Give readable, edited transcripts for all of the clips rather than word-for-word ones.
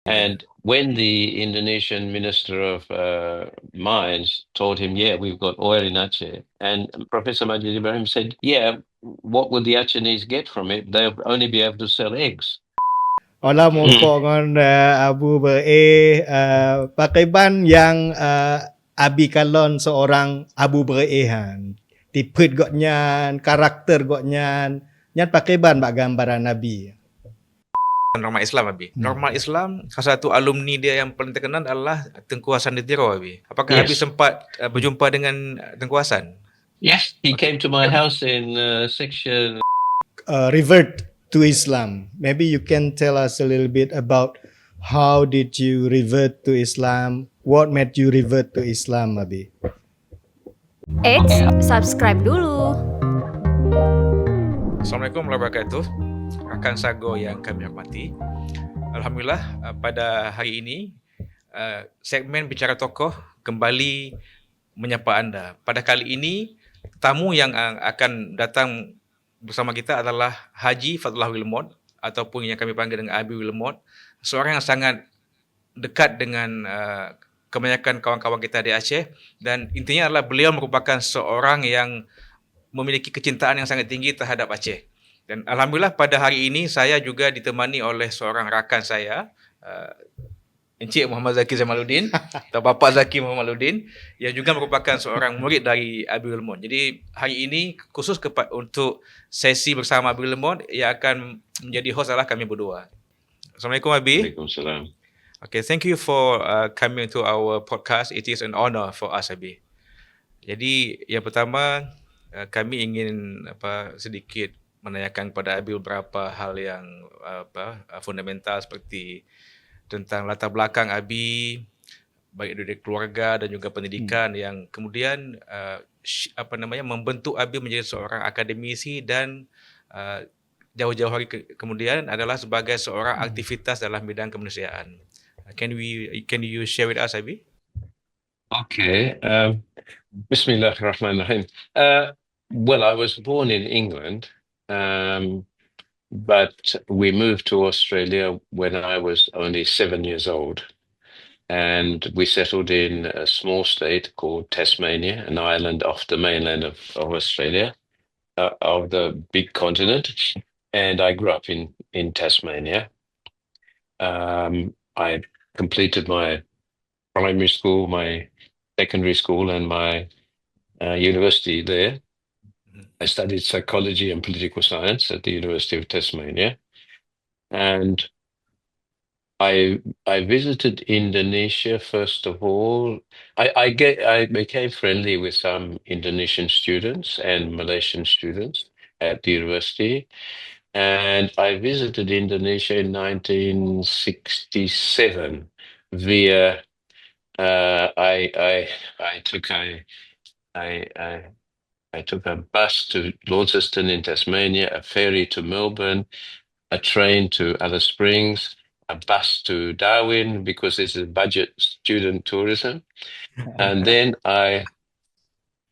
And when the Indonesian Minister of Mines told him, "Yeah, we've got oil in Aceh," and Professor Majid Ibrahim said, "Yeah, what will the Acehnese get from it? They'll only be able to sell eggs." Ola mompo ngon Abu pakaiban yang abi kalon seorang Abu Berehan. Tipit goknyan, karakter goknyan, nyan pakaiban bak gambaran Nabi. Norma Islam, Abi. Norma Islam, salah satu alumni dia yang paling terkenal adalah Tengku Hasan Ditiro, Abi. Apakah Abi Yes. sempat berjumpa dengan Tengku Hasan? Yes, he came to my house in section. Revert to Islam. Maybe you can tell us a little bit about how did you revert to Islam? What made you revert to Islam, Abi? Eits, subscribe dulu. Assalamualaikum warahmatullahi wabarakatuh. Rakan Sago yang kami hormati. Alhamdulillah pada hari ini segmen Bicara Tokoh kembali menyapa anda. Pada kali ini tamu yang akan datang bersama kita adalah Haji Fadlullah Wilmot ataupun yang kami panggil dengan Abi Wilmot, seorang yang sangat dekat dengan kebanyakan kawan-kawan kita di Aceh, dan intinya adalah beliau merupakan seorang yang memiliki kecintaan yang sangat tinggi terhadap Aceh. Dan alhamdulillah pada hari ini saya juga ditemani oleh seorang rakan saya, Encik Muhammad Zaki Zamaluddin atau Bapak Zaki Muhammaduddin, yang juga merupakan seorang murid dari Abi Wilmot. Jadi hari ini khusus untuk sesi bersama Abi Wilmot, yang akan menjadi host adalah kami berdua. Assalamualaikum Abi. Waalaikumsalam. Okay, thank you for coming to our podcast. It is an honor for us, Abi. Jadi yang pertama kami ingin sedikit menanyakan kepada Abi beberapa hal yang fundamental seperti tentang latar belakang Abi, baik dari keluarga dan juga pendidikan yang kemudian membentuk Abi menjadi seorang akademisi dan jauh-jauh hari kemudian adalah sebagai seorang aktivitas dalam bidang kemanusiaan. Can you share with us, Abi? Okay. Bismillahirrahmanirrahim. Well, I was born in England, but we moved to Australia when I was only 7 years old. And we settled in a small state called Tasmania, an island off the mainland of Australia, of the big continent. And I grew up in Tasmania. I completed my primary school, my secondary school, and my university there. I studied psychology and political science at the University of Tasmania. And I visited Indonesia first of all. I became friendly with some Indonesian students and Malaysian students at the university, and I visited Indonesia in 1967 via I took a bus to Launceston in Tasmania, a ferry to Melbourne, a train to Alice Springs, a bus to Darwin because this is budget student tourism. And then I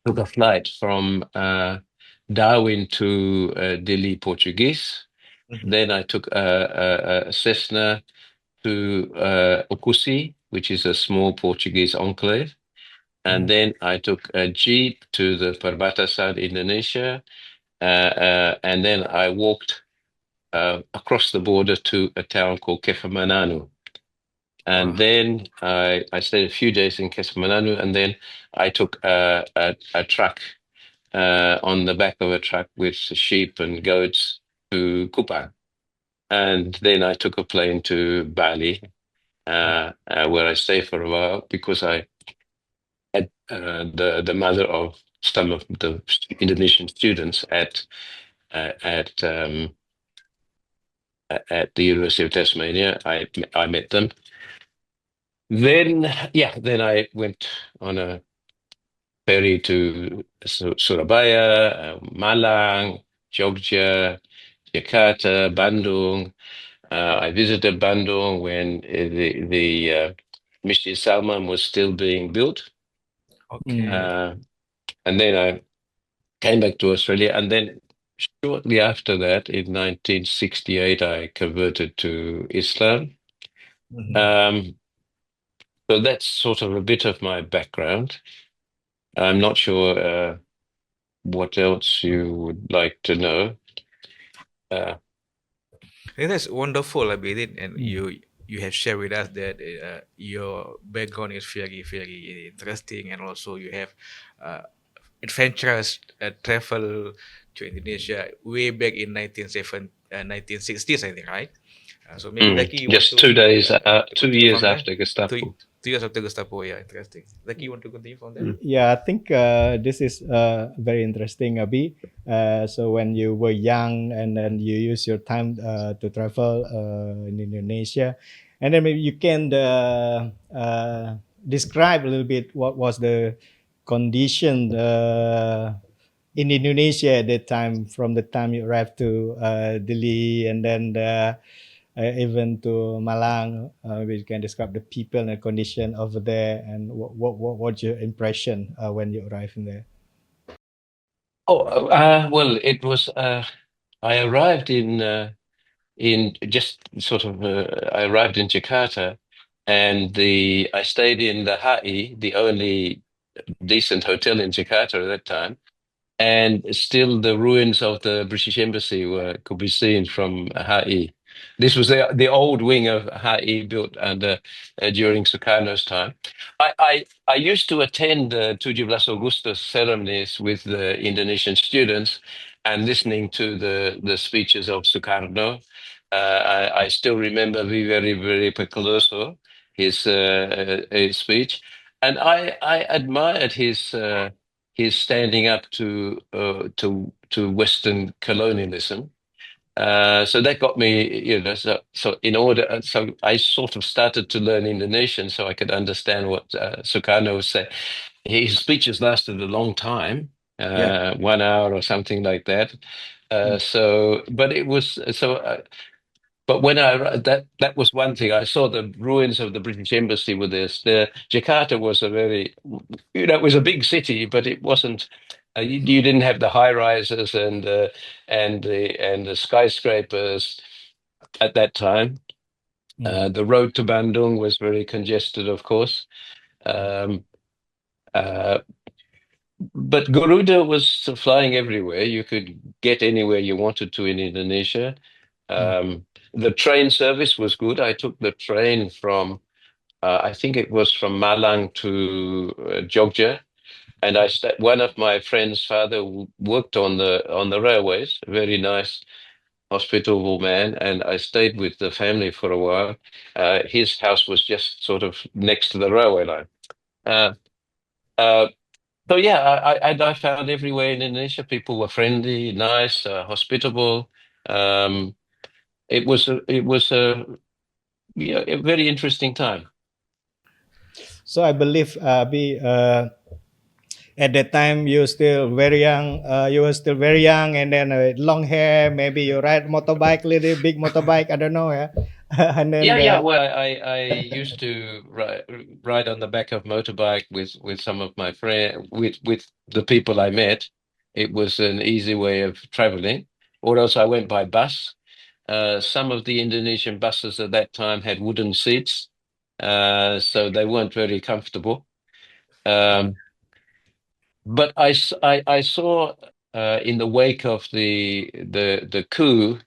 took a flight from Darwin to Dili, Portuguese. Then I took a Cessna to Okusi, which is a small Portuguese enclave. And then I took a jeep to the Perbatasan, Indonesia. And then I walked across the border to a town called Kefamananu. And then I stayed a few days in Kefamananu, and then I took a truck on the back of a truck with sheep and goats to Kupang. And then I took a plane to Bali, where I stayed for a while because I had the mother of some of the Indonesian students at the University of Tasmania. I met them. Then I went on a ferry to Surabaya, Malang, Jogja, Jakarta, Bandung. I visited Bandung when the Masjid Salman was still being built. Okay. And then I came back to Australia, and then shortly after that, in 1968, I converted to Islam. Um, so that's sort of a bit of my background. I'm not sure what else you would like to know. I think that's wonderful, Abidin, and Mm. you have shared with us that your background is very interesting, and also you have uh, adventurous travel to Indonesia way back in 1960s, I think, right? So maybe Lucky, you want Just 2 days, to 2 continue years from there? after Two, Gestapo. 2 years after Gestapo, yeah, interesting. Lucky, you want to continue from there? Mm. Yeah, I think this is very interesting, Abi. So when you were young and then you use your time to travel in Indonesia, and then maybe you can describe a little bit what was the condition in Indonesia at that time, from the time you arrived to Delhi and then even to Malang. We can describe the people and the condition over there, and what's your impression when you arrived in there? Oh, well, it was. I arrived in just sort of. I arrived in Jakarta, and I stayed in the HI, the only decent hotel in Jakarta at that time. And still the ruins of the British Embassy could be seen from HI. This was the old wing of HI built under during Sukarno's time. I used to attend the 17 Agustus ceremonies with the Indonesian students and listening to the speeches of Sukarno. I still remember Viveri Pecoloso, his speech, and I admired his standing up to Western colonialism. So that got me, so in order, so I sort of started to learn Indonesian so I could understand what Sukarno was saying. His speeches lasted a long time, Yeah. 1 hour or something like that. Mm. But it was so. But when that was one thing. I saw the ruins of the British Embassy with this. The Jakarta was a very, it was a big city, but it wasn't. You didn't have the high rises and the skyscrapers at that time. Mm. The road to Bandung was very congested, of course. Um, uh, but Garuda was flying everywhere. You could get anywhere you wanted to in Indonesia. Mm. The train service was good. I took the train from, I think it was from Malang to Jogja, and one of my friend's father worked on the railways. A very nice, hospitable man, and I stayed with the family for a while. His house was just sort of next to the railway line. Uh, uh, so yeah, I found everywhere in Indonesia people were friendly, nice, hospitable. Um, it was a yeah, a very interesting time. So I believe, at that time you still very young. You were still very young, and then long hair. Maybe you ride motorbike, little big motorbike. I don't know. Yeah, and then Yeah. Well, I used to ride on the back of motorbike with some of my friends, with the people I met. It was an easy way of traveling. Or else I went by bus. Some of the Indonesian buses at that time had wooden seats, so they weren't very comfortable. Um, but I saw in the wake of the coup,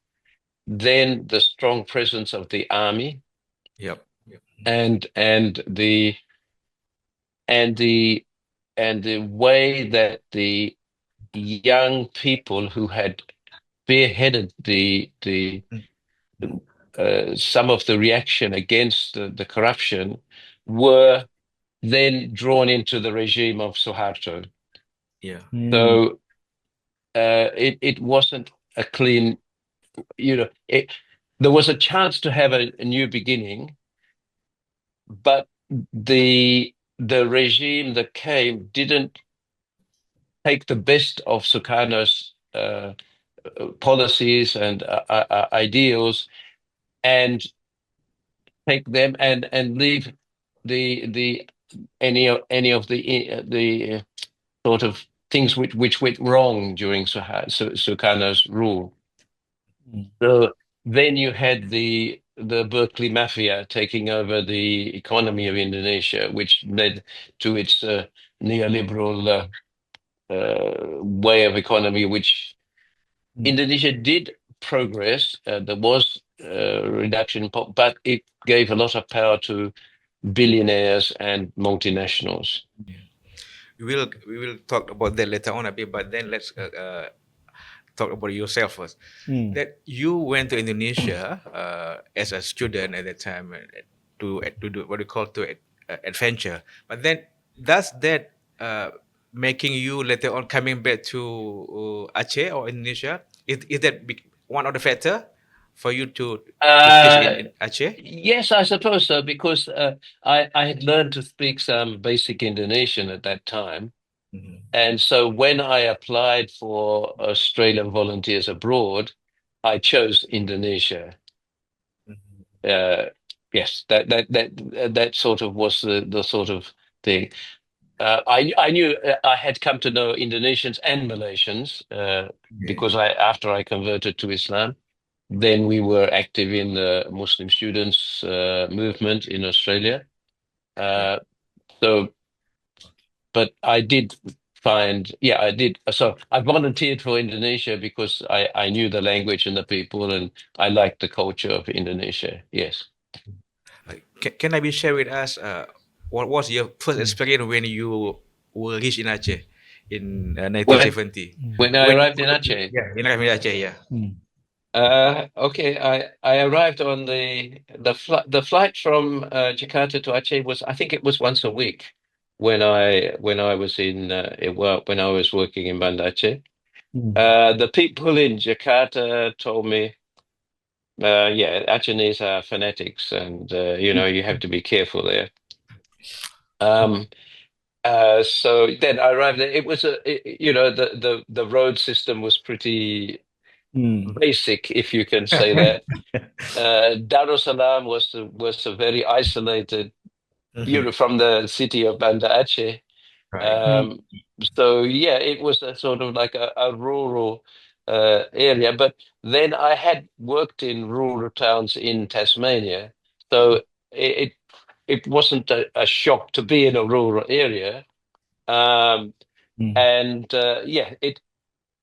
then the strong presence of the army Yep. and and the and the way that the young people who had spearheaded the some of the reaction against the corruption were then drawn into the regime of Suharto. Yeah. Mm. So it wasn't a clean, there was a chance to have a new beginning, but the regime that came didn't take the best of Sukarno's policies and ideals and take them and leave the any of the sort of things which went wrong during Sukarno's rule. Mm. So then you had the Berkeley Mafia taking over the economy of Indonesia, which led to its neoliberal way of economy, which Indonesia did progress. There was reduction, but it gave a lot of power to billionaires and multinationals. We will talk about that later on a bit, but then let's talk about yourself first. That you went to Indonesia as a student at that time to do what we call to adventure. But then does that making you later on coming back to Aceh or Indonesia? Is that one of the factor for you to teach in Aceh? Yes, I suppose so, because I had learned to speak some basic Indonesian at that time. And so when I applied for Australian Volunteers Abroad, I chose Indonesia. Yes, that sort of was the sort of thing. I knew I had come to know Indonesians and Malaysians because after I converted to Islam, then we were active in the Muslim students movement in Australia. But I did I did. So I volunteered for Indonesia because I knew the language and the people, and I liked the culture of Indonesia. Yes. Can I be share with us what was your first experience when you were reached in Aceh in 1970? When I arrived in Aceh? Yeah, in Aceh, yeah. Okay, I arrived on the flight from Jakarta to Aceh was, I think it was once a week when I was when I was working in Banda Aceh. The people in Jakarta told me, Acehnese are fanatics, and you have to be careful there. So then I arrived there. It was the road system was pretty basic, if you can say that. Darussalam was a very isolated, from the city of Banda Aceh. So yeah, it was a sort of like a rural area. But then I had worked in rural towns in Tasmania, so it wasn't a shock to be in a rural area. And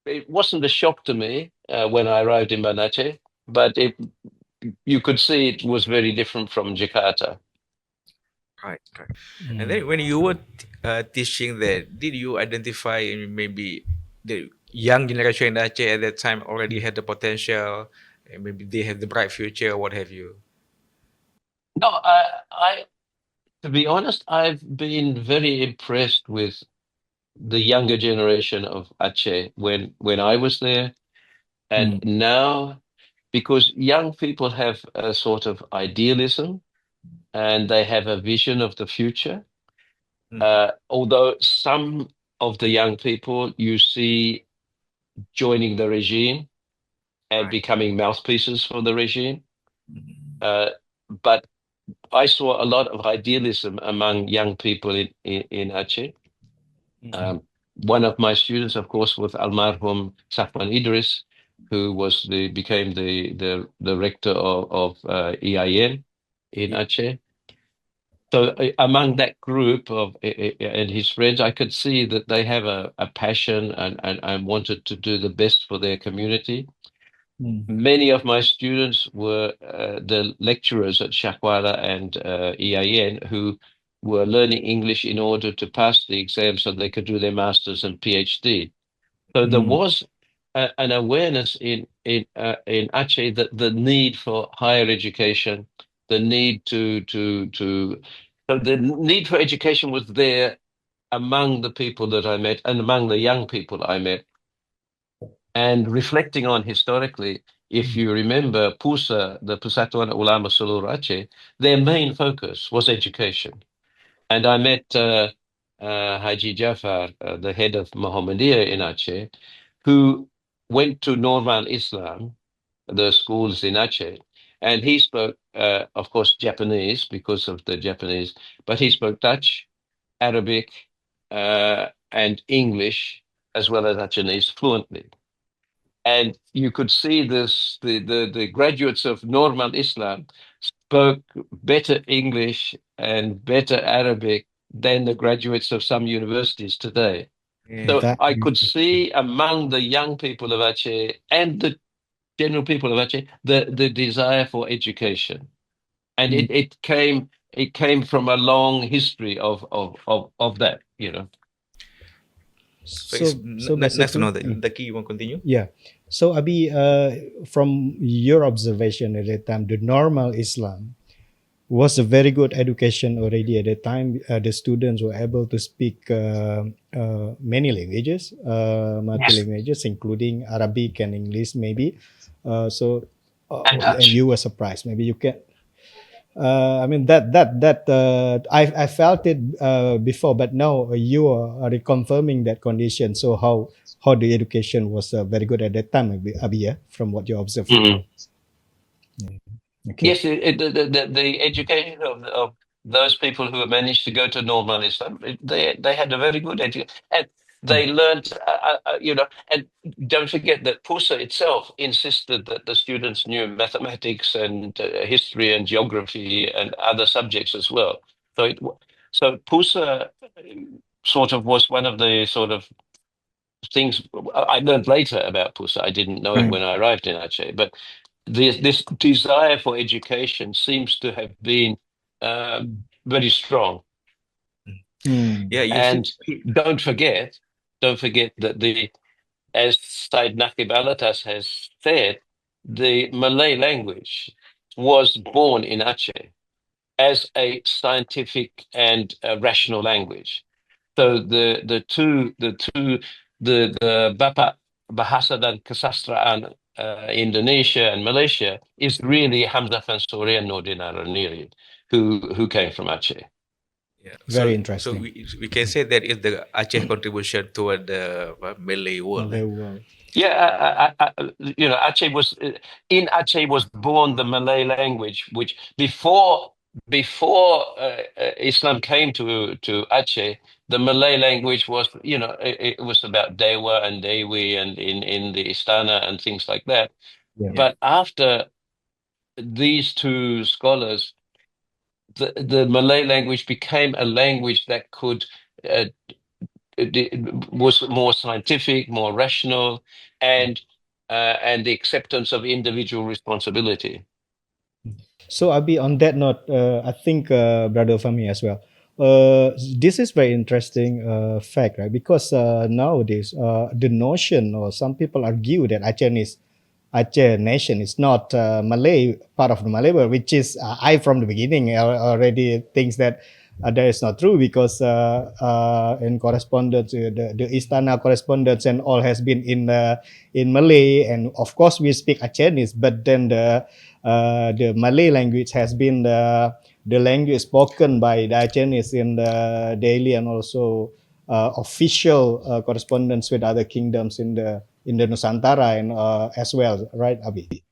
it wasn't a shock to me when I arrived in Banda Aceh, but you could see it was very different from Jakarta. Right. And then when you were teaching there, did you identify maybe the young generation in Aceh at that time already had the potential, and maybe they have the bright future, what have you? No, to be honest, I've been very impressed with the younger generation of Aceh when I was there, and now, because young people have a sort of idealism and they have a vision of the future. Although some of the young people you see joining the regime and becoming mouthpieces for the regime. But I saw a lot of idealism among young people in Aceh. One of my students, of course, was Almarhum Safwan Idris, who became the rector of EIN in Aceh. So among that group and his friends, I could see that they have a passion and wanted to do the best for their community. Many of my students were the lecturers at Shakwara and EIN who were learning English in order to pass the exam so they could do their masters and PhD. So there was an awareness in Aceh that the need for higher education, the need so the need for education was there among the people that I met and among the young people I met. And reflecting on historically, if you remember PUSA, the Persatuan Ulama Seluruh Aceh, their main focus was education. And I met Haji Jafar, the head of Muhammadiyah in Aceh, who went to Normal Islam, the schools in Aceh, and he spoke, of course, Japanese because of the Japanese, but he spoke Dutch, Arabic, and English, as well as Acehnese fluently. and you could see the graduates of Normal Islam spoke better English and better Arabic than the graduates of some universities today. So That I could see among the young people of Aceh and the general people of Aceh the desire for education, and Mm. it came from a long history of that, you know. So it's nice to know that. Mm. Daki, you want to continue? Yeah. So Abi, from your observation at that time, the normal Islam was a very good education already at that time. The students were able to speak many languages, multi-languages, including Arabic and English, maybe. And And you were surprised. Maybe you can. I mean I felt it before, but now you are reconfirming that condition. So how the education was very good at that time, Abi, yeah, from what you observed. Mhm. Okay. Yes, the education of those people who managed to go to Normal Islam, they had a very good education, and they learned, you know. And don't forget that Pusa itself insisted that the students knew mathematics and history and geography and other subjects as well. So Pusa sort of was one of the sort of things I learned later about Pusa. I didn't know it when I arrived in Aceh, but this desire for education seems to have been very strong. Yeah, you And see. don't forget that as Said Naqib Alatas has said, the Malay language was born in Aceh as a scientific and rational language. So the Bapak Bahasa dan Kesastraan Indonesia and Malaysia is really Hamzah Fansuri and Nordin Araniri, who came from Aceh. Yeah. Very So interesting. we can say that is the Aceh contribution toward the Malay world. Malay world. Yeah, you know, Aceh was in Aceh was born the Malay language, which before Islam came to Aceh, the Malay language was, you know, it was about Dewa and Dewi and in the Istana and things like that. Yeah. But after these two scholars, the Malay language became a language that could was more scientific, more rational, and the acceptance of individual responsibility. So Abi, on that note, I think Brother Fahmi as well. This is very interesting fact, right? Because nowadays, the notion, or some people argue that Aceh nation is not Malay, part of the Malay world, which is I from the beginning already thinks that that is not true, because in correspondence, the Istana correspondence and all has been in Malay, and of course we speak Acehnese, but then the Malay language has been the language spoken by the Acehnese in the daily and also official correspondence with other kingdoms in the Nusantara and as well, right, Abi?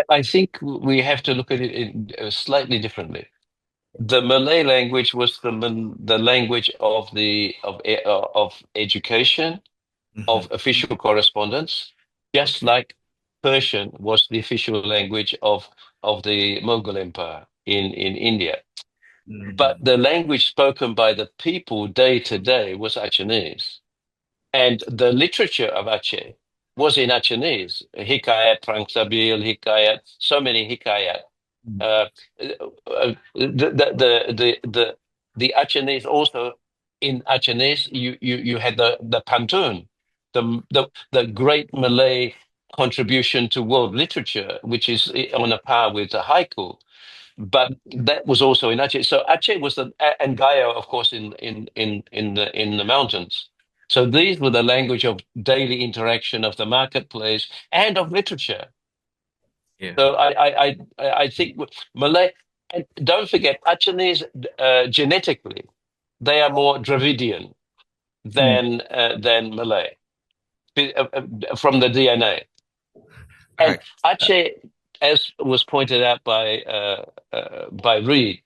I think we have to look at it slightly differently. The Malay language was the language of education, of official correspondence, just like Persian was the official language of the Mughal Empire in India. But the language spoken by the people day to day was Acehnese. And the literature of Aceh was in Acehnese. Hikayat, Perang Sabil, Hikayat, so many Hikayat. The Acehnese also, in Acehnese you had the pantun, the great Malay contribution to world literature, which is on a par with the haiku. But that was also in Aceh. So Aceh was and Gayo, of course, in the mountains. So these were the language of daily interaction, of the marketplace, and of literature. Yeah. So I think Malay, and don't forget, Acehnese genetically, they are more Dravidian than Malay from the DNA. And Aceh, as was pointed out by Reed,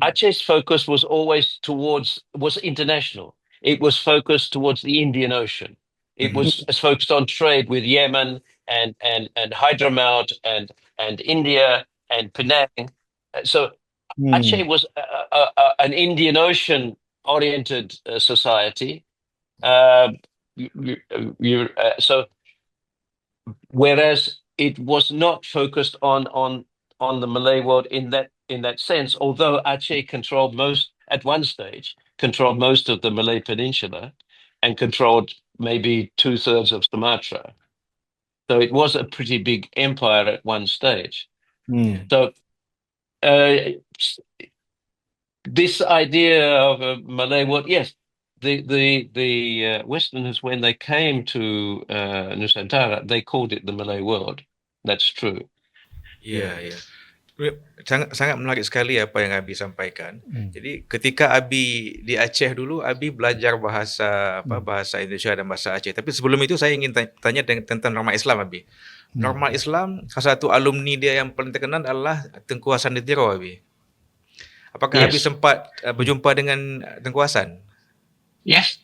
Aceh's focus was always was international. It was focused towards the Indian Ocean. It was focused on trade with Yemen and Hyderabad and India and Penang. So Aceh was an Indian Ocean oriented society. Uh, so whereas it was not focused on the Malay world in that sense, although Aceh controlled most at one stage controlled most of the Malay Peninsula and controlled maybe 2/3 of Sumatra. So it was a pretty big empire at one stage. So this idea of a Malay world, yes, the Westerners, when they came to Nusantara, they called it the Malay world. That's true. Ya, ya. Sangat menarik sekali apa yang Abi sampaikan. Jadi ketika Abi di Aceh dulu, Abi belajar bahasa bahasa Indonesia dan bahasa Aceh. Tapi sebelum itu saya ingin tanya tentang norma Islam, Abi. Norma Islam, salah satu alumni dia yang paling terkenal adalah Tengku Hasan Ditiro, Abi. Apakah Abi sempat berjumpa dengan Tengku Hasan? Yes.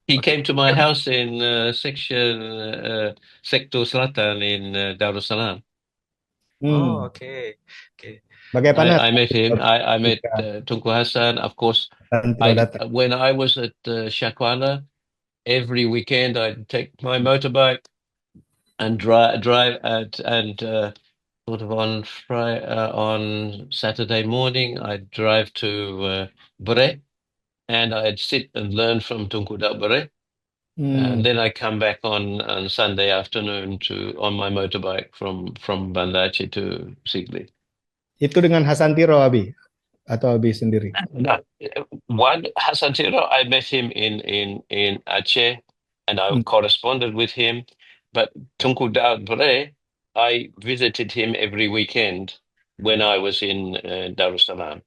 He came to my house in Sektor Selatan in Darussalam. Oh, okay. Bagaimana? I met him. I met Tunku Hasan. Of course, when I was at Shakwala, every weekend I'd take my motorbike and drive and sort of on Saturday morning I'd drive to Bure, and I'd sit and learn from Tunku Dak Bure. And then I come back on Sunday afternoon on my motorbike from Banda Aceh to Sigli. Itu dengan Hasan Tiro, Abi? Atau Abi sendiri? No, one Hasan Tiro, I met him in Aceh, and I corresponded with him. But Tunku Dak Bure, I visited him every weekend when I was in Darussalam.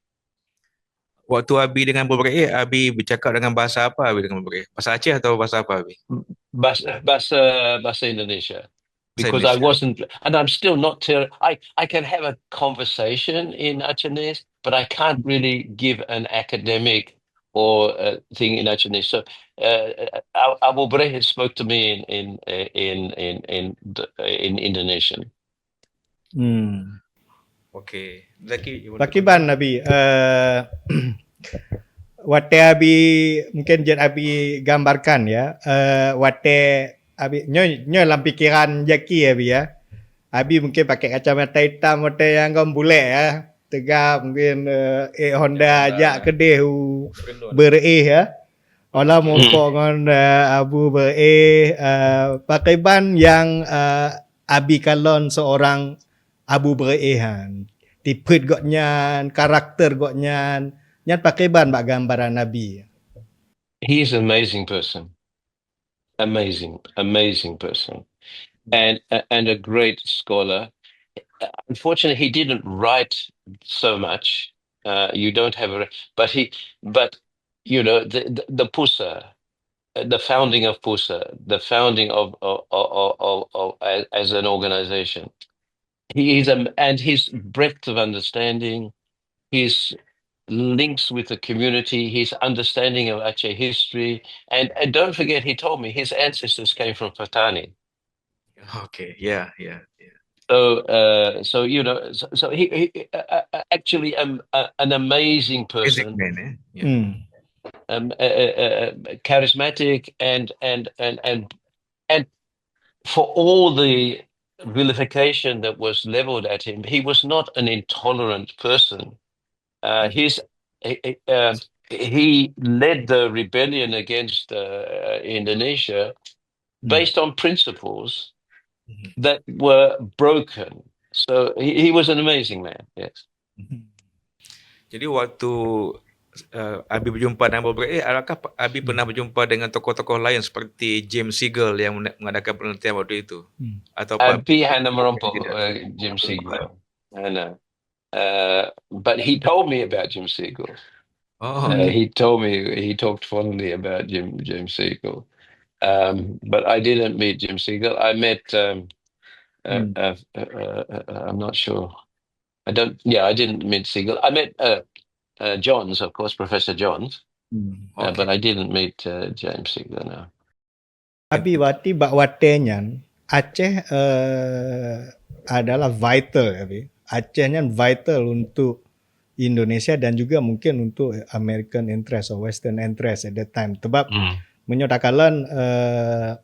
Waktu Abi dengan Bure, Abi bercakap dengan bahasa apa Abi dengan Bure? Bahasa Aceh atau bahasa apa, Abi? Bahasa Indonesia. Because I wasn't, and I'm still not I can have a conversation in Acehese, but I can't really give an academic or thing in Acehese. So Abu Brehe spoke to me in Indonesian. Okay. Takiban Nabi, wate Abi mungkin jet Abi gambarkan ya, wate Abi nyoy dalam pikiran Jaki Abi ya. Abi mungkin pakai kacamata hitam wate yang gambule ya. Tegak mungkin Honda ajak kedih Bure ya. Olah mumpuk dengan Abu Bure pakai ban yang Abi kalon seorang Abu Bure han. Tipet goknya, karakter goknya, nyan pakai ban bak gambaran Nabi. He's an amazing person. Amazing person, and a great scholar. Unfortunately, he didn't write so much. You don't have but you know the Pusa, the founding of Pusa, the founding of as an organization. And his breadth of understanding, his links with the community, his understanding of Aceh history, and don't forget, he told me his ancestors came from Patani. Okay, yeah. So you know, so he actually an amazing person, charismatic, and for all the vilification that was leveled at him, he was not an intolerant person. He led the rebellion against Indonesia based on principles that were broken. So he was an amazing man. Yes. Jadi waktu Abi berjumpa dengan Bure, adakah Abi pernah berjumpa dengan tokoh-tokoh lain seperti James Siegel yang mengadakan penelitian waktu itu? Atau Hana Merompo, James Siegel. But he told me about Jim Siegel. He talked fondly about James Siegel. But I didn't meet Jim Siegel. I met I'm not sure. I didn't meet Siegel. I met Johns, of course, Professor Johns. But I didn't meet James Siegel, no. Abi wati bak watenyan Aceh adalah vital Abi. Acehnya vital untuk Indonesia dan juga mungkin untuk American interest or Western interest at that time. Sebab menyodakalan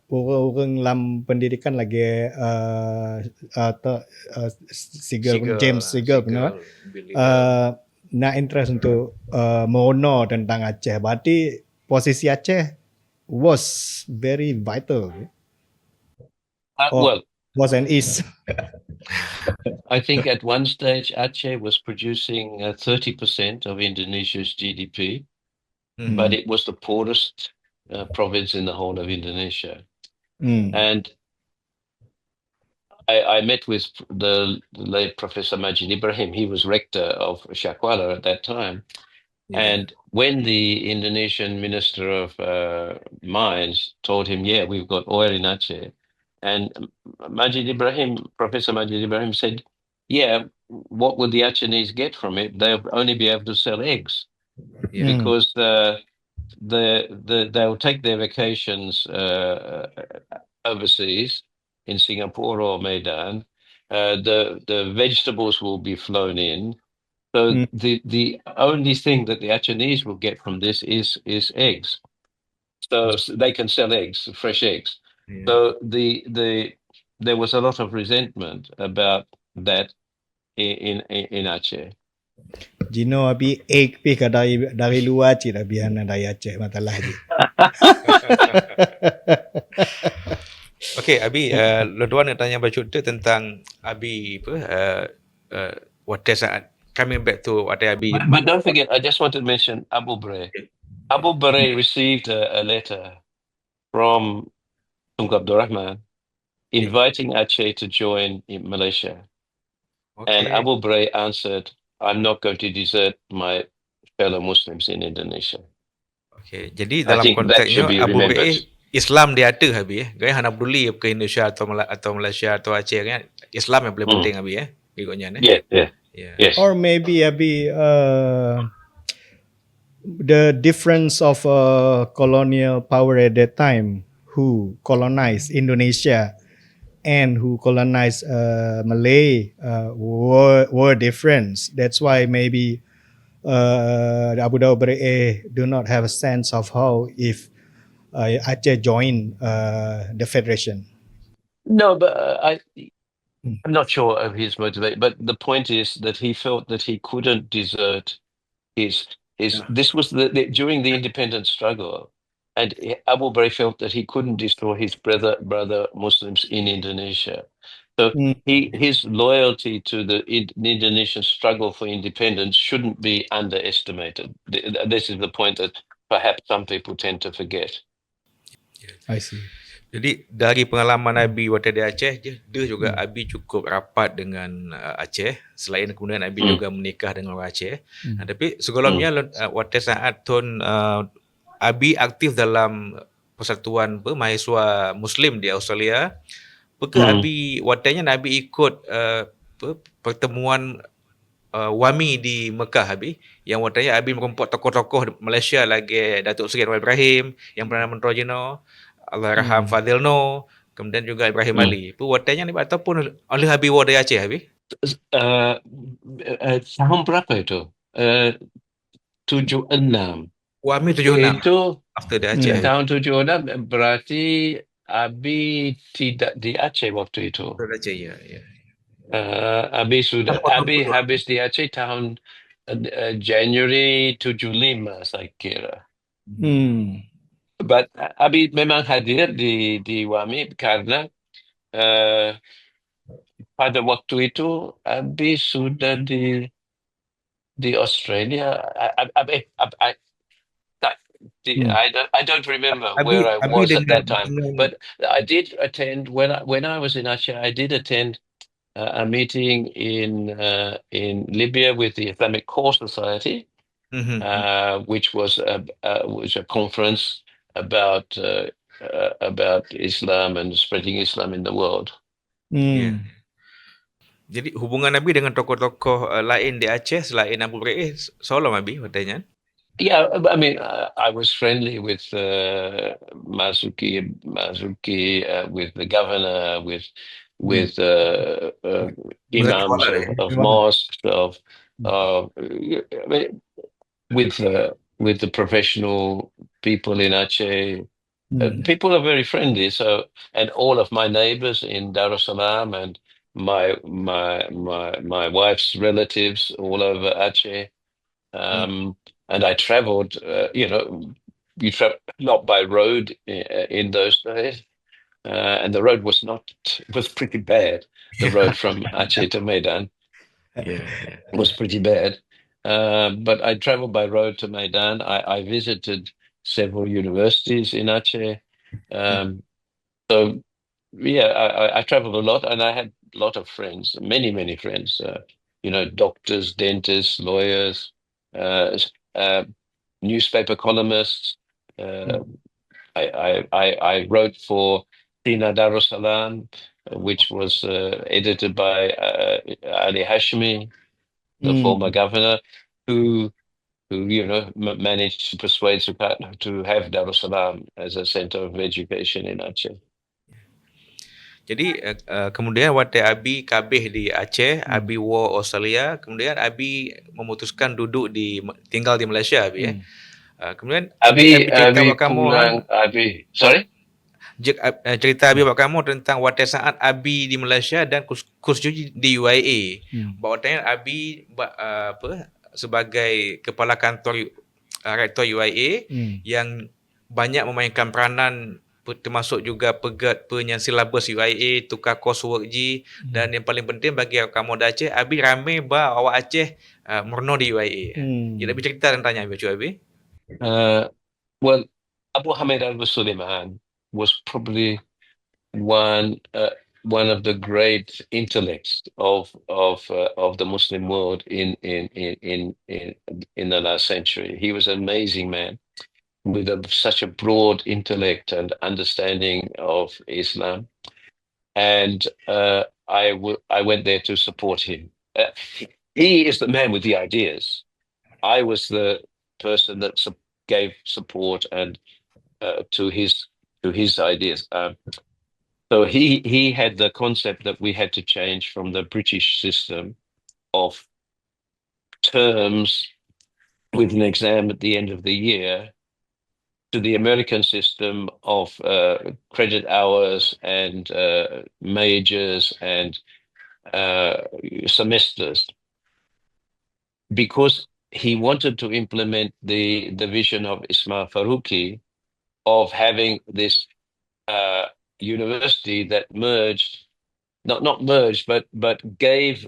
orang-orang dalam pendidikan lagi James Siegel benar Billy nak interest untuk merono tentang Aceh. Berarti posisi Aceh was very vital. Well, Was and is. I think at one stage Aceh was producing 30% of Indonesia's GDP, but it was the poorest province in the whole of Indonesia. And I met with the late Professor Majid Ibrahim. He was rector of Shakwala at that time. And when the Indonesian Minister of Mines told him, yeah, we've got oil in Aceh, and Professor Majid Ibrahim said, yeah, what will the Acehnese get from it? They'll only be able to sell eggs because they'll take their vacations overseas in Singapore or Medan. The vegetables will be flown in. So the only thing that the Acehnese will get from this is eggs. So they can sell eggs, fresh eggs. So there was a lot of resentment about that in Aceh. Jino abi egg pi dari luar cik dah biar dari Aceh matalah je. Okay, Abi, Luan nak tanya baju tu tentang Abi what is coming back to what Abi. But don't forget, I just want to mention Abu Bray. Abu Bray received a letter from Tunku Abdul Rahman inviting Aceh to join in Malaysia. And Abu Bray answered, I'm not going to desert my fellow Muslims in Indonesia. Okay, jadi I dalam think that should konteksnya be Abu remembered. Bray Islam dia ada Abi Gaya hana peduli ke Indonesia atau Malaysia atau Aceh kan. Islam yang paling penting Abi ikutnya Yes. Or maybe abi the difference of colonial power at that time who colonized Indonesia and who colonized Malay were different. That's why maybe Abu Dhabi do not have a sense of how if Aceh join the federation. No, but I'm not sure of his motivation. But the point is that he felt that he couldn't desert his. This was during the independence struggle, and Abu Bray felt that he couldn't destroy his brother Muslims in Indonesia. So his loyalty to the Indonesian struggle for independence shouldn't be underestimated. This is the point that perhaps some people tend to forget. I see. Jadi dari pengalaman Abi waktu di Aceh, dia juga Abi cukup rapat dengan Aceh. Selain kemudian Abi juga menikah dengan orang Aceh. Tapi sebelumnya waktu saat Tun Abi aktif dalam persatuan mahasiswa Muslim di Australia. Abi waktunya Abi ikut pertemuan Wami di Mekah Abi. Yang waktunya Abi merumput tokoh-tokoh Malaysia lagi Datuk Seri Anwar Ibrahim, yang Perdana Menteri Jino, Allahyarham Fadil Noh, kemudian juga Ibrahim Ali. Watanya ni ataupun oleh Habib Wadi Aceh Habib? Tahun berapa itu? 76. Wami 76. Itu after di Aceh. Tahun 76 berarti Abi tidak di Aceh waktu itu. Di Aceh ya. Abi habis di Aceh tahun Januari 75 saya kira. But Abi memang hadir di Wami karena pada waktu itu Abi sudah di Australia. I don't remember where I was at that time, but I did attend when I was in Aceh. I did attend a meeting in Libya with the Islamic Core Society, which was a conference about Islam and spreading Islam in the world. Jadi hubungan Nabi dengan tokoh-tokoh lain di Aceh selain Abu Bray, Solom Abi katanya? Yeah, I mean, I was friendly with Mazuki, with the governor, with Bupati imams Kuala dia. of Gimana? mosques, I mean, with the professional people in Aceh. People are very friendly. So, and all of my neighbors in Darussalam and my wife's relatives all over Aceh. And I traveled, you travel not by road in those days, and the road was pretty bad. The road from Aceh to Medan Ya, ya. was pretty bad. But I traveled by road to Medan. I visited several universities in Aceh. Um, so yeah, I traveled a lot, and I had a lot of friends, many friends. Doctors, dentists, lawyers, uh, uh, newspaper columnists. Uh, I wrote for Sina Darussalam, which was edited by Ali Hashmi, the former governor, who managed to persuade Sukarno to have Darussalam as a center of education in Aceh. Jadi kemudian waktu Abi kabeh di Aceh, Abi war Australia, kemudian Abi memutuskan tinggal di Malaysia Abi ya. Kemudian Abi cerita Abi buat kamu pulang Abi sorry. cerita Abi buat kamu tentang waktu saat Abi di Malaysia dan kurs di UIA. Bahwa Abi sebagai kepala kantor rektor UIA yang banyak memainkan peranan termasuk juga pegat silabus UIA, tukar coursework G dan yang paling penting bagi kamu di Aceh, Abi ramai awak Aceh merno di UIA. Jadi Abi cerita tentangnya Abi. Well, Abu Hamid Al Suleiman was probably one of the great intellects of the Muslim world in the last century. He was an amazing man with such a broad intellect and understanding of Islam, and I went there to support him. He is the man with the ideas. I was the person that gave support and to his ideas. So he had the concept that we had to change from the British system of terms with an exam at the end of the year to the American system of credit hours and majors and semesters, because he wanted to implement the vision of Ismail Faruqi of having this university that merged, not merged, but gave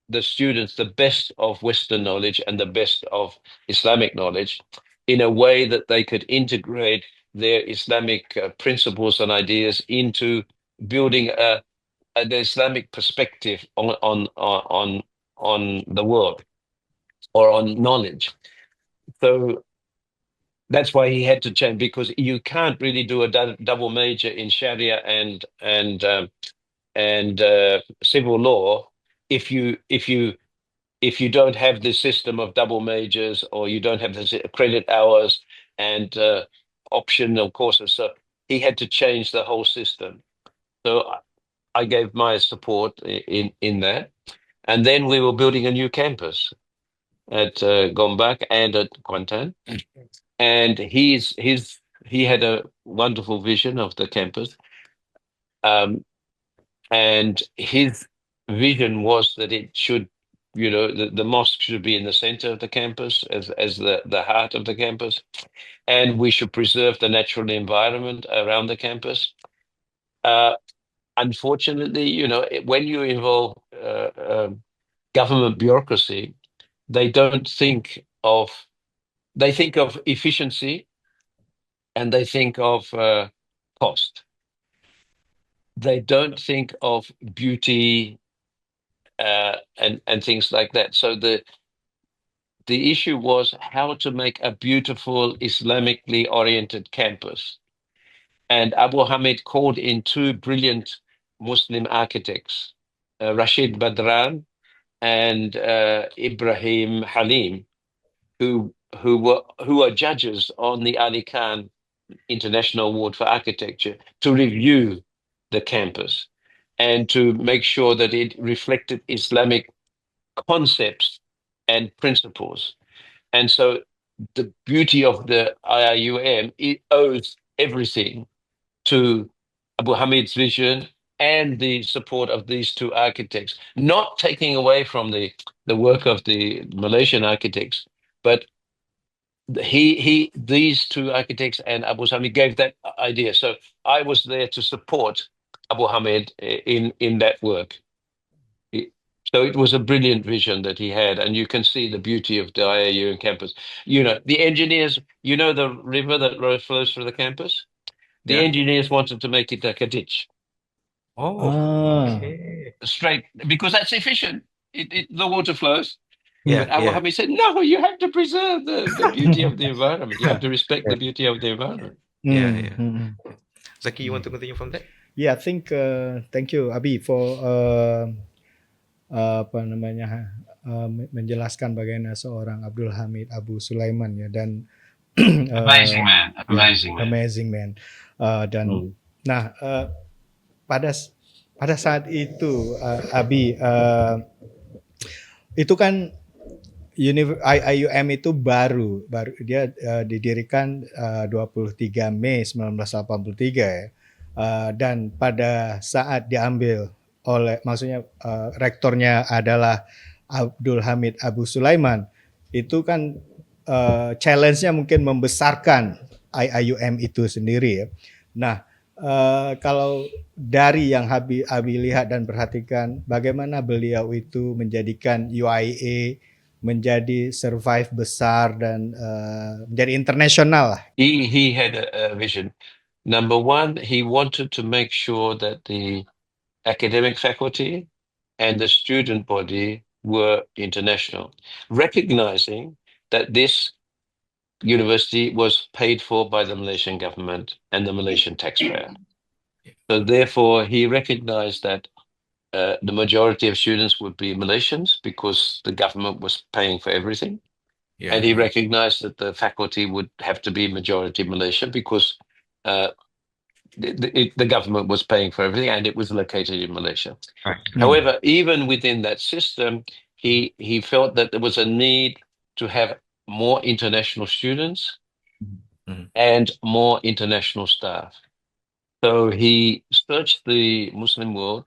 the students the best of Western knowledge and the best of Islamic knowledge in a way that they could integrate their Islamic principles and ideas into building an Islamic perspective on the world or on knowledge. So that's why he had to change, because you can't really do a double major in Sharia and civil law if you don't have this system of double majors, or you don't have the credit hours and optional courses. So he had to change the whole system. So I gave my support in that, and then we were building a new campus at Gombak and at Kuantan. And he had a wonderful vision of the campus, and his vision was that it should, the mosque should be in the center of the campus as the heart of the campus, and we should preserve the natural environment around the campus. Unfortunately, when you involve government bureaucracy, they think of efficiency, and they think of cost. They don't think of beauty and things like that. So the issue was how to make a beautiful Islamically oriented campus. And Abu Hamid called in two brilliant Muslim architects, Rashid Badran and Ibrahim Halim, who who are judges on the Ali Khan International Award for Architecture to review the campus and to make sure that it reflected Islamic concepts and principles. And so the beauty of the IIUM, it owes everything to Abu Hamid's vision and the support of these two architects, not taking away from the work of the Malaysian architects, but these two architects and Abu Hamid gave that idea. So I was there to support Abu Hamid in that work. So it was a brilliant vision that he had, and you can see the beauty of the IAU campus. You know, the engineers, you know, the river that flows through the campus? The Yeah. engineers wanted to make it like a ditch, Oh, Ah. okay. straight, because that's efficient. The water flows. Yeah, But Abu yeah. Hamid said, no, you have to preserve the beauty of the environment. You have to respect the beauty of the environment. Yeah, Mm, yeah. mm. Zaki, you want to continue from that? Yeah, I think thank you Abi for apa namanya menjelaskan bagaimana seorang Abdul Hamid Abu Sulaiman ya dan Amazing man, ya, amazing man. amazing man. Dan nah pada saat itu Abi itu kan IUM itu baru dia didirikan 23 Mei 1983 ya. Dan pada saat diambil oleh maksudnya rektornya adalah Abdul Hamid Abu Sulaiman, itu kan challenge-nya mungkin membesarkan IIUM itu sendiri ya. Nah, kalau dari yang Abi lihat dan perhatikan bagaimana beliau itu menjadikan UIA menjadi survive besar dan menjadi internasional lah. He had a vision. Number one, he wanted to make sure that the academic faculty and the student body were international, recognizing that this university was paid for by the Malaysian government and the Malaysian taxpayer. So therefore, he recognized that the majority of students would be Malaysians because the government was paying for everything. Yeah. And he recognized that the faculty would have to be majority Malaysian because the government was paying for everything and it was located in Malaysia. Right. However, even within that system, he felt that there was a need to have more international students and more international staff. So he searched the Muslim world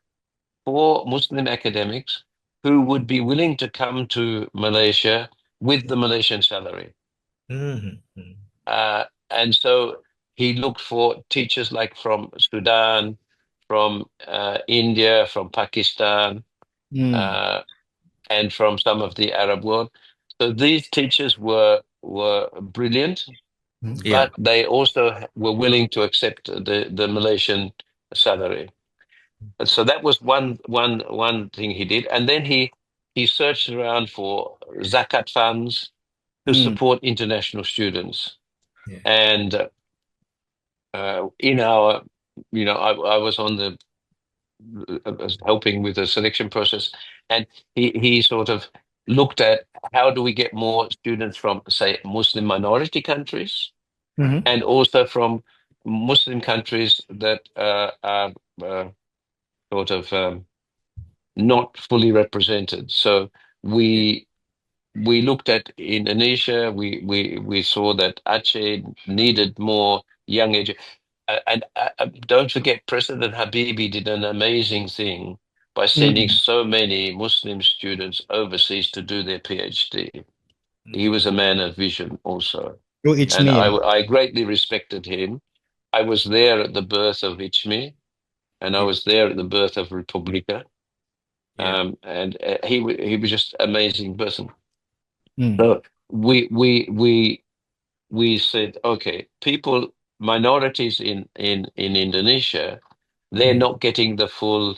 for Muslim academics who would be willing to come to Malaysia with the Malaysian salary. And so he looked for teachers like from Sudan, from India, from Pakistan, and from some of the Arab world. So these teachers were brilliant, Yeah. but they also were willing to accept the Malaysian salary. And so that was one thing he did, and then he searched around for zakat funds to support international students. Yeah. And in our, you know, I was on the helping with the selection process, and he sort of looked at how do we get more students from, say, Muslim minority countries, and also from Muslim countries that are sort of not fully represented. So we looked at Indonesia. We saw that Aceh needed more young age. And don't forget, President Habibie did an amazing thing by sending so many Muslim students overseas to do their PhD. He was a man of vision also. And I greatly respected him. I was there at the birth of ICMI, and I was there at the birth of Republica. And he was just an amazing person. So we said, okay, minorities in Indonesia, they're not getting the full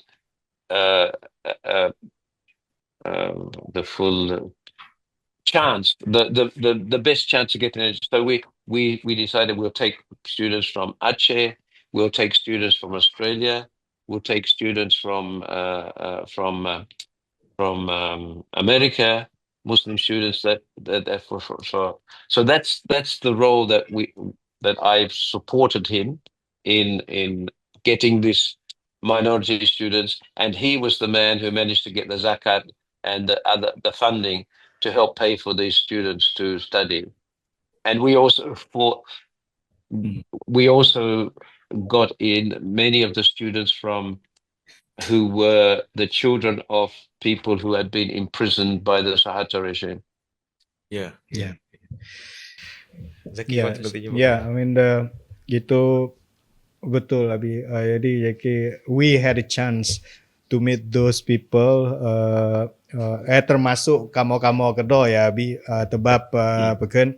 chance, the best chance to get an education. So we decided we'll take students from Aceh, we'll take students from Australia, we'll take students from America, Muslim students so that's the role that I've supported him in getting this minority students, and he was the man who managed to get the zakat and the funding to help pay for these students to study. And we also got in many of the students who were the children of people who had been imprisoned by the Suharto regime. Ya. Yeah. Zaki, Yeah, kau continue. yeah. I mean, gitu betul Abi. Jadi we had a chance to meet those people. Termasuk kamu kedo ya Abi. Tebab pekan.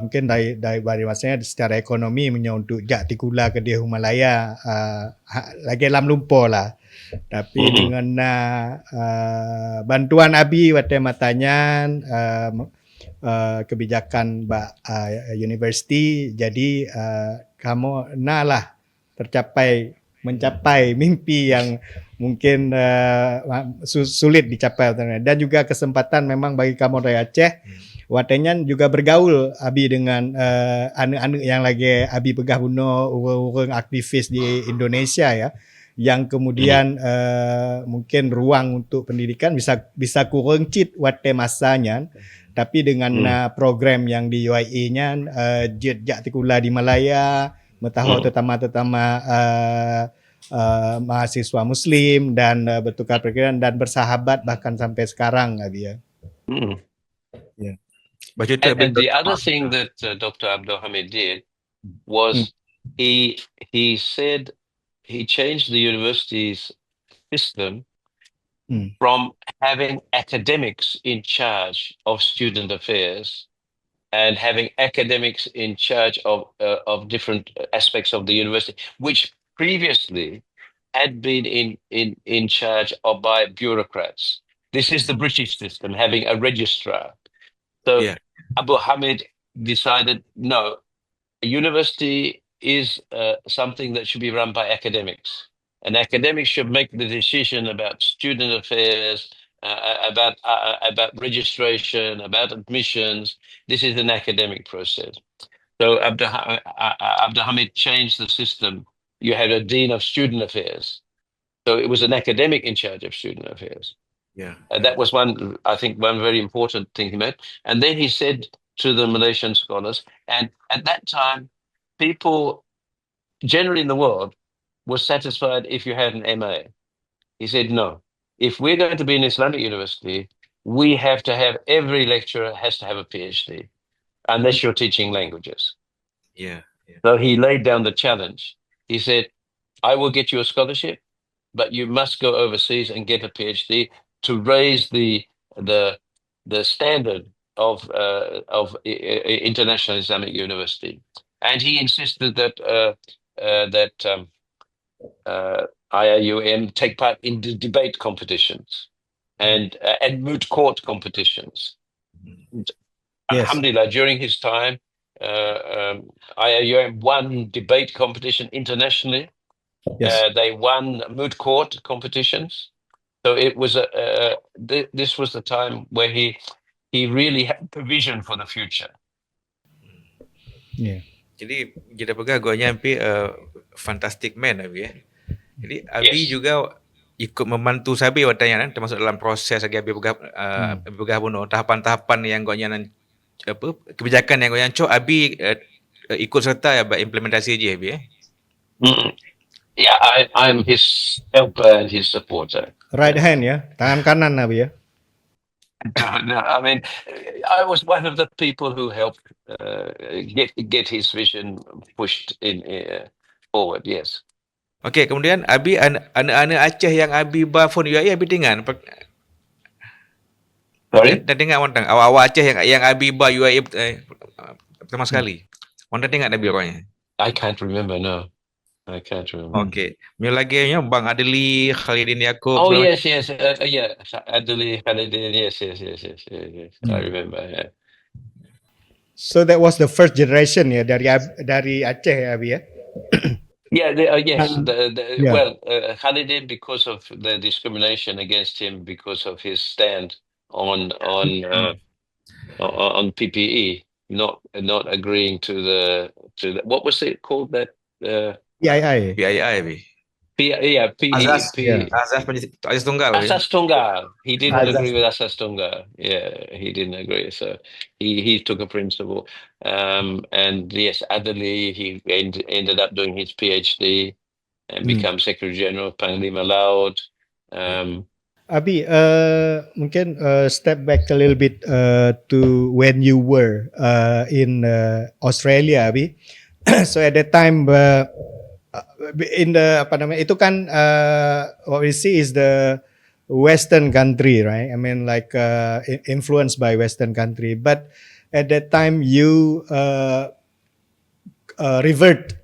Mungkin dari masanya secara ekonomi untuk jak tikula ke dia Himalaya lagi dalam lumpur lah. Tapi dengan bantuan Abi wate matanya kebijakan universiti, jadi kamu lah mencapai mimpi yang mungkin sulit dicapai, dan juga kesempatan memang bagi kamu dari Aceh. Watenya juga bergaul Abi dengan anak-anak yang lagi Abi pegah bunuh, orang aktivis di Indonesia ya, yang kemudian mungkin ruang untuk pendidikan bisa kurang cit wate masanya, tapi dengan program yang di UIA-nya jak tikula di Malaya, metahu terutama mahasiswa Muslim dan bertukar pikiran dan bersahabat bahkan sampai sekarang Abi ya. Yeah. And the other thing that Dr. Abdul Hamid did was he said he changed the university's system from having academics in charge of student affairs and having academics in charge of different aspects of the university, which previously had been in charge of by bureaucrats. This is the British system, having a registrar. So Abu Hamid decided, no, a university is something that should be run by academics. And academics should make the decision about student affairs, about registration, about admissions. This is an academic process. So Abdul Hamid changed the system. You had a dean of student affairs. So it was an academic in charge of student affairs. Yeah. That was one very important thing he made. And then he said to the Malaysian scholars, and at that time, people generally in the world were satisfied if you had an MA. He said, no, if we're going to be an Islamic university, we have to have, every lecturer has to have a PhD, unless you're teaching languages. Yeah. So he laid down the challenge. He said, I will get you a scholarship, but you must go overseas and get a PhD to raise the standard of International Islamic University. And he insisted that IIUM take part in the debate competitions and moot court competitions. Yes. Alhamdulillah, during his time, IIUM won debate competition internationally. Yes. They won moot court competitions. So it was this was the time where he really had the vision for the future. Yeah. Jadi kita pegang agaknya Abi fantastic man Abi ya. Jadi Abi juga ikut membantu Sabi watanya kan, termasuk dalam proses lagi Abi pegah bunuh tahapan-tahapan yang agaknya kebijakan yang agaknya Abi ikut serta ya implementasi je Abi ya. Yeah, I'm his helper and his supporter. Right hand ya, tangan kanan Abi ya. No, I mean, I was one of the people who helped get his vision pushed in forward. Yes. Okay, kemudian Abi anak-anak Aceh yang Abi phone UAE Abi dengar. Sorry? Dan dengar wantang awak Aceh yang Abi UAE pertama sekali. Wantang dengar Abi orangnya. I can't remember. No. I can't remember. Okay. Mula lagi ya Bang Adli, Khalidin Yaakob. Oh yes. Yeah. Adli, Khalidin. Yes. I remember. Yeah. So that was the first generation ya dari Aceh ya Abi ya. Yeah. Yes. Yeah. Well, Khalidin, because of the discrimination against him because of his stand on PPE, not agreeing to the what was it called, that PII. PII. PE, Yeah. Azas tunggal. Asas Tunggal. He didn't Azas. agree with Asas Tunggal. Yeah, he didn't agree. So he took a principle. And yes, Adderley, he ended up doing his PhD and become Secretary General of Panglima Laut. Abi, mungkin step back a little bit to when you were in Australia, Abi. So at that time, in the apa namanya itu kan what we see is the Western country, right? I mean, like influenced by Western country. But at that time, you revert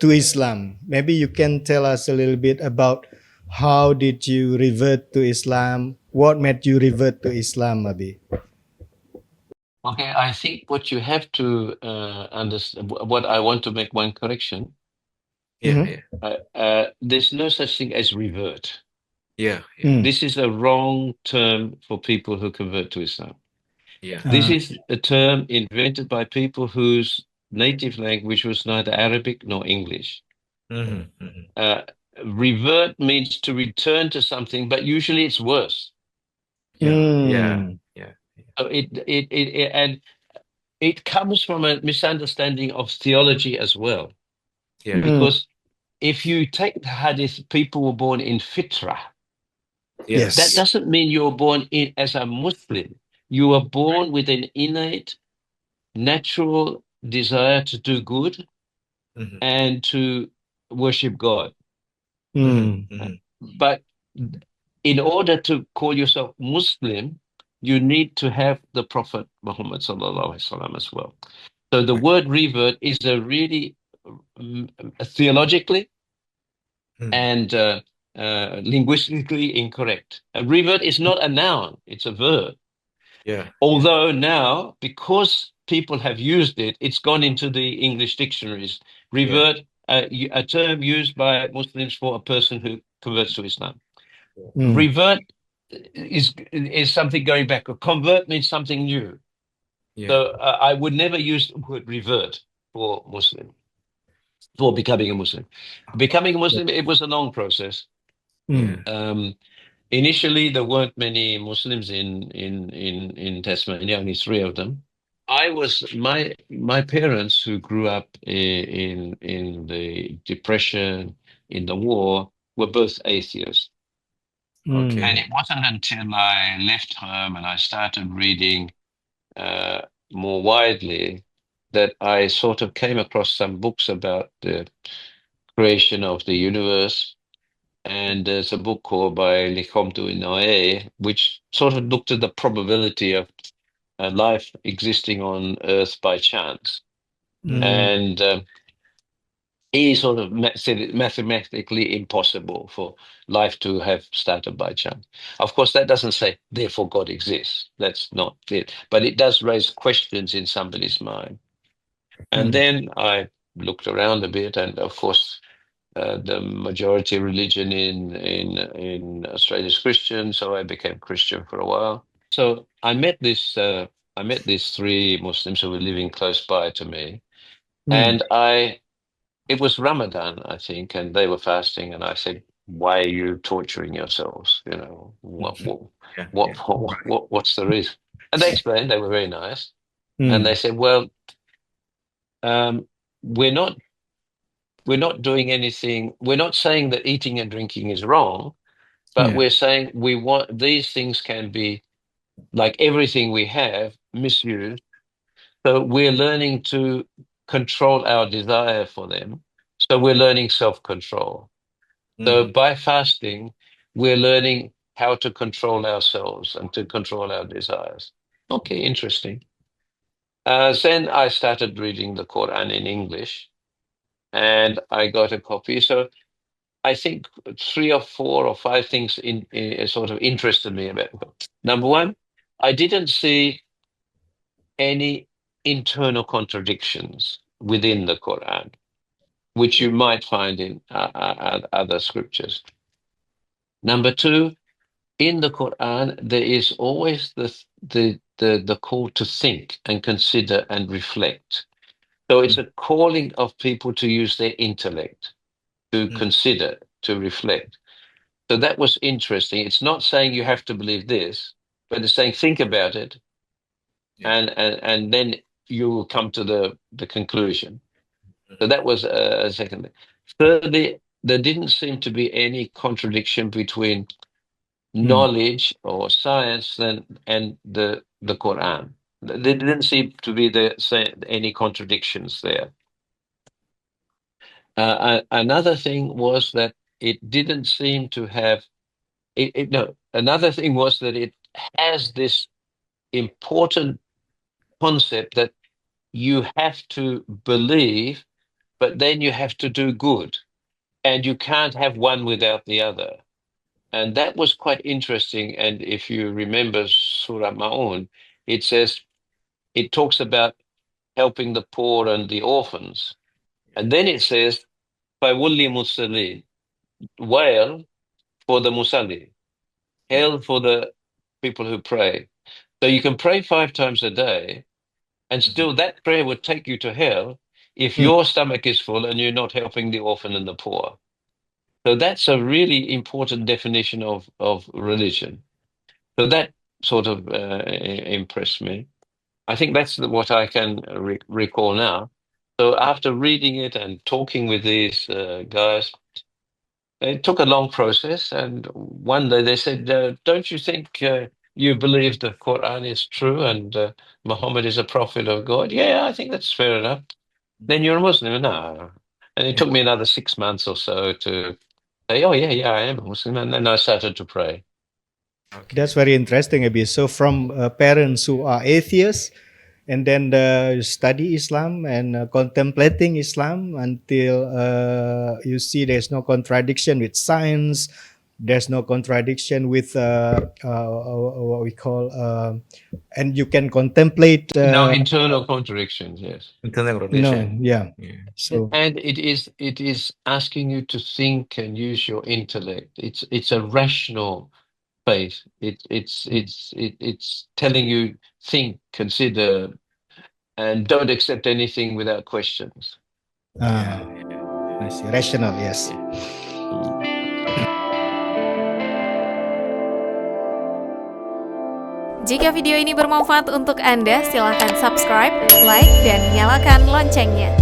to Islam. Maybe you can tell us a little bit about how did you revert to Islam? What made you revert to Islam, Abi? Okay, I think what you have to understand, what I want to make one correction. Yeah. There's no such thing as revert. Yeah. This is a wrong term for people who convert to Islam. Yeah. This is a term invented by people whose native language was neither Arabic nor English. Revert means to return to something, but usually it's worse. Yeah. So it comes from a misunderstanding of theology as well. Yeah. Because if you take the hadith, people were born in fitrah. Yes. That doesn't mean you're born in as a Muslim. You are born with an innate, natural desire to do good and to worship God. But in order to call yourself Muslim, you need to have the Prophet Muhammad sallallahu alaihi wasallam as well. So the word revert is a really theologically and linguistically incorrect. A revert is not a noun; it's a verb. Yeah. Although now, because people have used it, it's gone into the English dictionaries. Revert, a term used by Muslims for a person who converts to Islam. Revert is something going back. Convert means something new. Yeah. So I would never use the word revert for Muslim, for becoming a Muslim. Becoming a Muslim, it was a long process. Initially, there weren't many Muslims in Tasmania, only 3 of them. My parents, who grew up in the Depression, in the war, were both atheists. Okay. And it wasn't until I left home and I started reading more widely that I sort of came across some books about the creation of the universe. And there's a book called by Lekomtu Inoue, which sort of looked at the probability of life existing on Earth by chance. And he sort of said it mathematically impossible for life to have started by chance. Of course, that doesn't say, therefore, God exists. That's not it. But it does raise questions in somebody's mind. And then I looked around a bit, and of course, the majority religion in Australia is Christian, so I became Christian for a while. So I met these 3 Muslims who were living close by to me, and it was Ramadan, I think, and they were fasting, and I said, "Why are you torturing yourselves? You know, what's the reason?" And they explained. They were very nice, and they said, "Well, we're not doing anything. We're not saying that eating and drinking is wrong, but we're saying we want these things can be, like everything we have, misused. So we're learning to control our desire for them. So we're learning self-control. So by fasting, we're learning how to control ourselves and to control our desires." Okay, interesting. Then I started reading the Quran in English, and I got a copy. So I think 3 or 4 or 5 things in sort of interested me about it. Number one, I didn't see any internal contradictions within the Quran, which you might find in other scriptures. Number two, in the Quran there is always the call to think and consider and reflect. So it's a calling of people to use their intellect, to consider, to reflect. So that was interesting. It's not saying you have to believe this, but it's saying think about it, and then you will come to the conclusion. So that was a second thing. Thirdly, there didn't seem to be any contradiction between knowledge or science and the Quran. There didn't seem to be any contradictions there. Another thing was that it didn't seem to have another thing was that it has this important concept that you have to believe, but then you have to do good, and you can't have one without the other. And that was quite interesting. And if you remember Surah Ma'un, it talks about helping the poor and the orphans. And then it says, Fawulli Musallin, wail for the Musalli, hail for the people who pray. So you can pray 5 times a day, and still that prayer would take you to hell if your stomach is full and you're not helping the orphan and the poor. So that's a really important definition of religion. So that sort of impressed me. I think that's what I can recall now. So after reading it and talking with these guys, it took a long process. And one day they said, don't you think you believe the Quran is true and Muhammad is a prophet of God? Yeah, I think that's fair enough. Then you're a Muslim? No. And it took me another 6 months or so to say, oh, yeah, I am a Muslim. And then I started to pray. Okay. That's very interesting, Abi. So from parents who are atheists, and then study Islam and contemplating Islam until you see there's no contradiction with science, there's no contradiction with what we call, and you can contemplate. No internal contradictions. Yes. Internal contradiction. No. Yeah. So and it is asking you to think and use your intellect. It's a rational faith. It's telling you think, consider, and don't accept anything without questions. I see. Rational, yes. Jika video ini bermanfaat untuk Anda, silakan subscribe, like, dan nyalakan loncengnya.